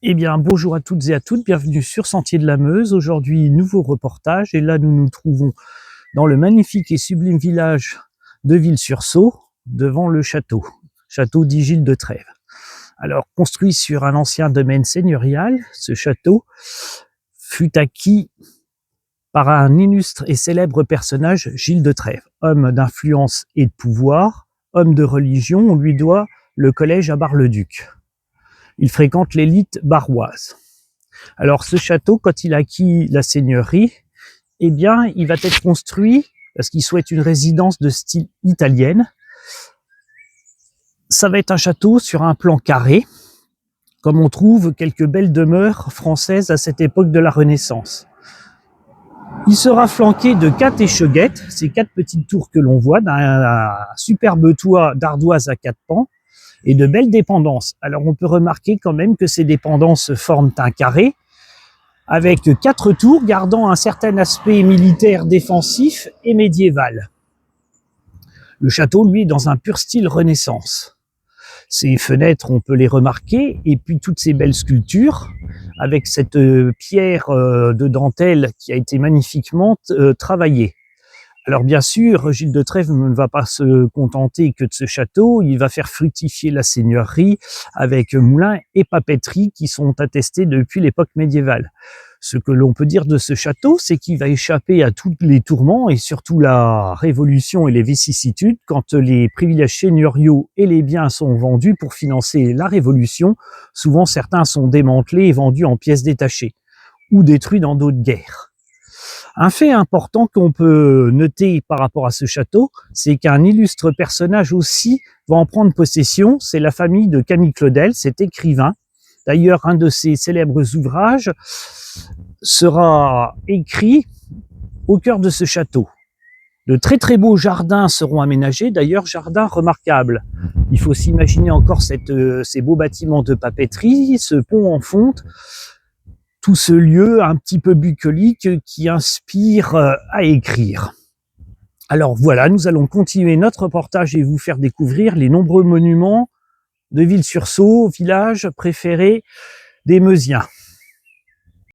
Eh bien, bonjour à toutes et à toutes, bienvenue sur Sentier de la Meuse. Aujourd'hui, nouveau reportage, et là, nous nous trouvons dans le magnifique et sublime village de Villers-sur-Saulx, devant le château dit Gilles de Trèves. Alors, construit sur un ancien domaine seigneurial, ce château fut acquis par un illustre et célèbre personnage, Gilles de Trèves. Homme d'influence et de pouvoir, homme de religion, on lui doit le collège à Bar-le-Duc. Il fréquente l'élite barroise. Alors ce château, quand il a acquis la seigneurie, eh bien, il va être construit parce qu'il souhaite une résidence de style italienne. Ça va être un château sur un plan carré, comme on trouve quelques belles demeures françaises à cette époque de la Renaissance. Il sera flanqué de 4 échauguettes, ces 4 petites tours que l'on voit, d'un superbe toit d'ardoise à 4 pans, et de belles dépendances. Alors on peut remarquer quand même que ces dépendances forment un carré, avec 4 tours gardant un certain aspect militaire défensif et médiéval. Le château, lui, est dans un pur style Renaissance. Ces fenêtres, on peut les remarquer, et puis toutes ces belles sculptures, avec cette pierre de dentelle qui a été magnifiquement travaillée. Alors bien sûr, Gilles de Trèves ne va pas se contenter que de ce château, il va faire fructifier la seigneurie avec moulins et papeteries qui sont attestés depuis l'époque médiévale. Ce que l'on peut dire de ce château, c'est qu'il va échapper à tous les tourments et surtout la révolution et les vicissitudes quand les privilèges seigneuriaux et les biens sont vendus pour financer la révolution. Souvent, certains sont démantelés et vendus en pièces détachées ou détruits dans d'autres guerres. Un fait important qu'on peut noter par rapport à ce château, c'est qu'un illustre personnage aussi va en prendre possession, c'est la famille de Camille Claudel, cet écrivain. D'ailleurs, un de ses célèbres ouvrages sera écrit au cœur de ce château. De très très beaux jardins seront aménagés, d'ailleurs jardins remarquables. Il faut s'imaginer encore ces beaux bâtiments de papeterie, ce pont en fonte, tout ce lieu un petit peu bucolique qui inspire à écrire. Alors voilà, nous allons continuer notre reportage et vous faire découvrir les nombreux monuments de Villers-sur-Saulx, village préféré des Meusiens.